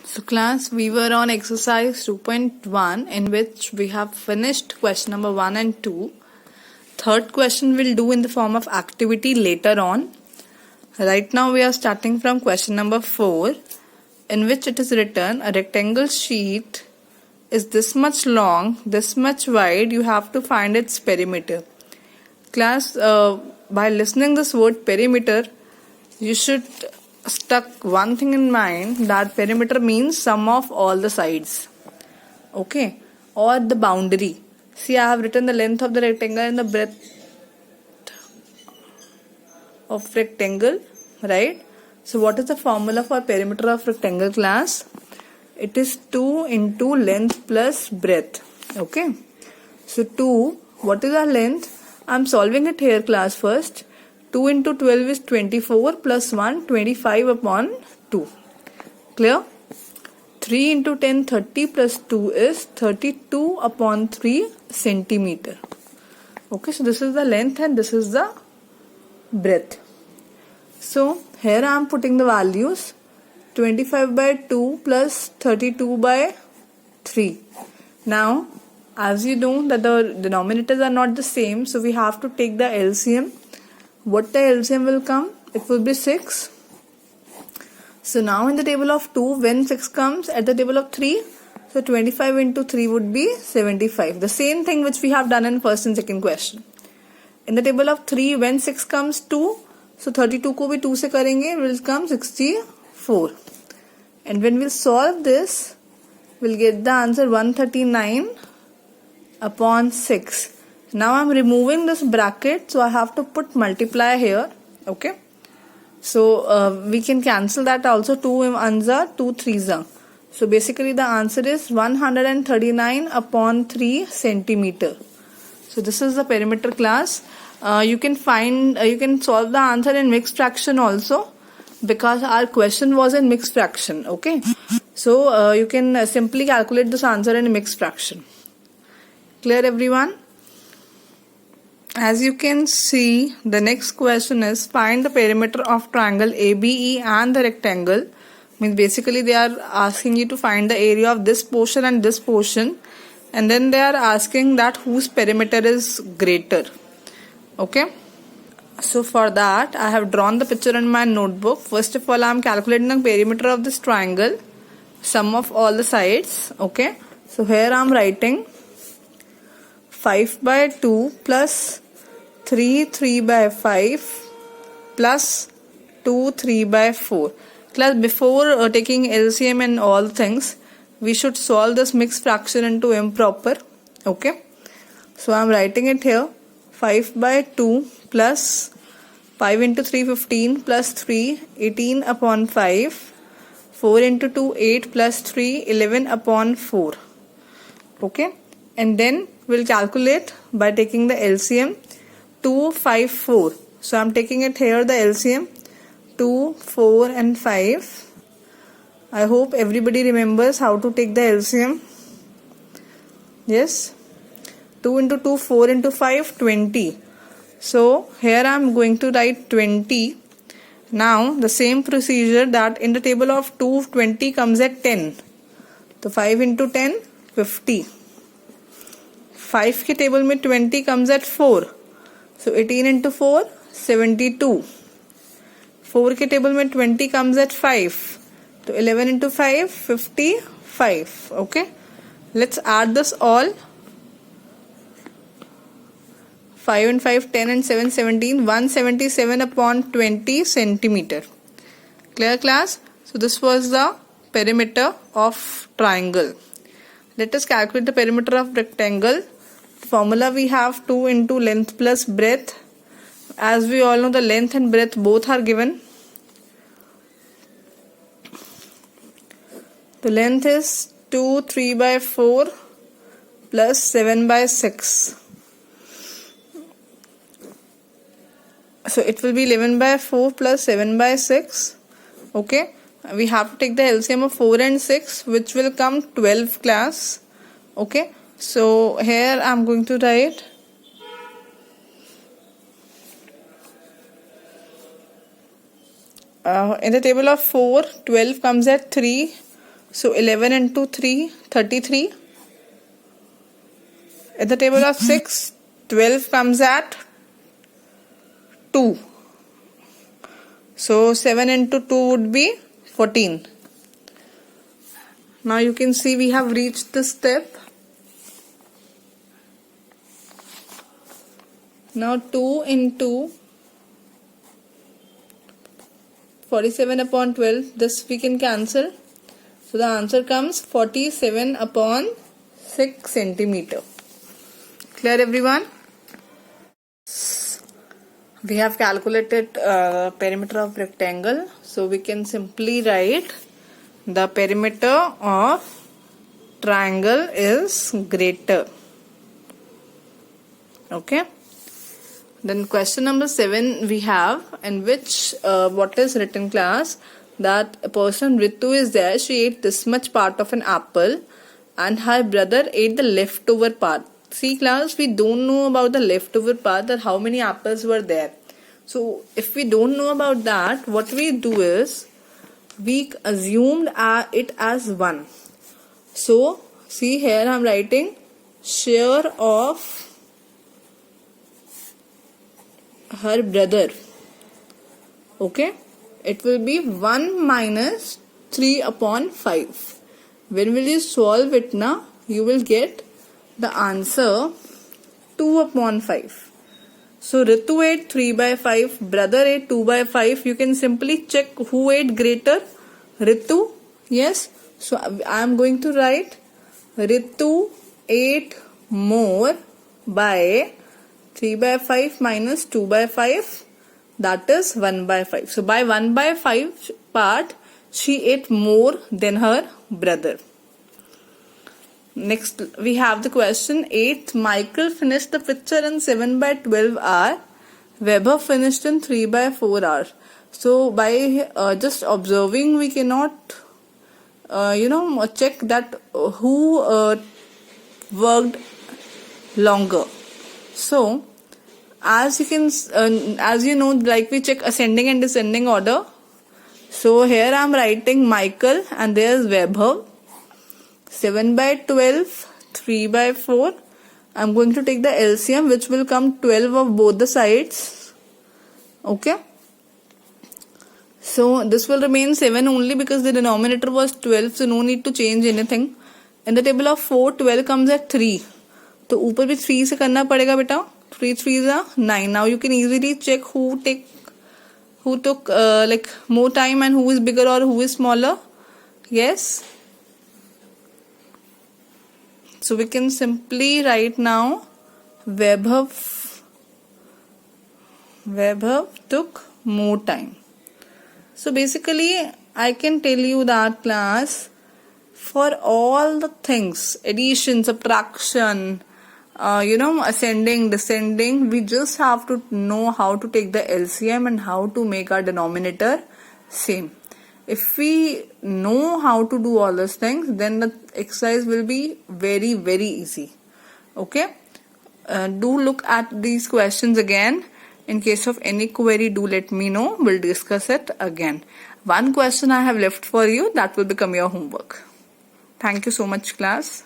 So class, we were on exercise 2.1 in which we have finished question number 1 and 2. Third question we'll do in the form of activity later on. Right now we are starting from question number 4, in which it is written a rectangle sheet is this much long, this much wide, you have to find its perimeter. Class, by listening this word perimeter, you should stuck one thing in mind, that perimeter means sum of all the sides, okay, or the boundary. See, I have written the length of the rectangle and the breadth of rectangle, right? So what is the formula for perimeter of rectangle, class? It is 2 into length plus breadth. Okay, so 2, what is our length? I am solving it here, class. First, 2 into 12 is 24 plus 1, 25 upon 2. Clear? 3 into 10, 30 plus 2 is 32 upon 3 centimeter. Okay, so this is the length and this is the breadth. So here I am putting the values, 25 by 2 plus 32 by 3. Now, as you know that the denominators are not the same, so we have to take the LCM. What the LCM will come? It will be 6. So now in the table of 2, when 6 comes at the table of 3, so 25 into 3 would be 75. The same thing which we have done in first and second question. In the table of 3, when 6 comes 2, so 32 को भी 2 से करेंगे, will come 64. And when we'll solve this, we'll get the answer 139 upon 6. Now I'm removing this bracket, so I have to put multiply here. Okay, so we can cancel that also. 2 ones are 2 threes are. So basically the answer is 139 upon 3 centimeter. So this is the perimeter, class. You can solve the answer in mixed fraction also, because our question was in mixed fraction. Okay, so you can simply calculate this answer in mixed fraction. Clear, everyone? As you can see, the next question is find the perimeter of triangle ABE and the rectangle. Means basically they are asking you to find the area of this portion and this portion, and then they are asking that whose perimeter is greater. Okay, so for that I have drawn the picture in my notebook. First of all, I am calculating the perimeter of this triangle, sum of all the sides. Okay, so here I am writing 5 by 2 plus 3 by 5 plus 2 3 by 4. Class, before taking LCM and all things, we should solve this mixed fraction into improper. Okay, so I am writing it here. 5 by 2 plus 5 into 3 15 plus 3 18 upon 5, 4 into 2 8 plus 3 11 upon 4. Okay, and then we'll calculate by taking the LCM 2 5 4. So I'm taking it here, the LCM 2 4 and 5. I hope everybody remembers how to take the LCM. Yes, 2 into 2 4 into 5 20. So here I'm going to write 20. Now the same procedure that in the table of 2 20 comes at 10. So 5 into 10 50. 5 के table में 20 comes at 4. So 18 into 4 72. 4 के table में 20 comes at 5. So 11 into 5 55. Okay, let's add this all. 5 and 5 10 and 7 17, 177 upon 20 centimeter. Clear, class? So this was the perimeter of triangle. Let us calculate the perimeter of rectangle. Formula we have 2 into length plus breadth. As we all know, the length and breadth both are given. The length is 2 3 by 4 plus 7 by 6. So it will be 11 by 4 plus 7 by 6. Okay, we have to take the LCM of 4 and 6, which will come 12, class. Okay, so here I am going to write in the table of 4, 12 comes at 3, So 11 into 3, 33. At the table of 6, 12 comes at 2. So 7 into 2 would be 14. Now you can see we have reached this step. Now 2 into 47 upon 12, this we can cancel. So the answer comes 47 upon 6 centimeter. Clear everyone? We have calculated perimeter of rectangle. So we can simply write the perimeter of triangle is greater. Okay. Then question number 7 we have, in which what is written class, that a person Ritu is there, she ate this much part of an apple and her brother ate the leftover part. See class, we don't know about the leftover part, that how many apples were there. So if we don't know about that, what we do is we assumed it as 1. So see here I am writing share of her brother. Okay, it will be 1 minus 3 upon 5. When will you solve it now? You will get the answer 2 upon 5. So Ritu ate 3 by 5, brother ate 2 by 5. You can simply check who ate greater. Ritu, yes. So I am going to write Ritu ate more by 3 by 5 minus 2 by 5, that is 1 by 5. So by 1 by 5 part, she ate more than her brother. Next we have the question 8. Michael finished the picture in 7 by 12 hour. Weber finished in 3 by 4 hours. So by just observing we cannot check that who worked longer. So as you can as you know, like we check ascending and descending order. So here I am writing Michael and there is Weber. 7 by 12, 3 by 4. I am going to take the LCM, which will come 12 of both the sides. Okay. So this will remain 7 only because the denominator was 12. So no need to change anything. In the table of 4, 12 comes at 3. तो ऊपर भी 3 से करना पड़ेगा बेटा. 3 3s are 9. Now you can easily check who took like more time and who is bigger or who is smaller. Yes. So we can simply write now Weber took more time. So basically I can tell you that class, for all the things, addition, subtraction, ascending, descending, we just have to know how to take the LCM and how to make our denominator same. If we know how to do all those things, then the exercise will be very, very easy. Okay. Do look at these questions again. In case of any query, do let me know. We'll discuss it again. One question I have left for you, that will become your homework. Thank you so much, class.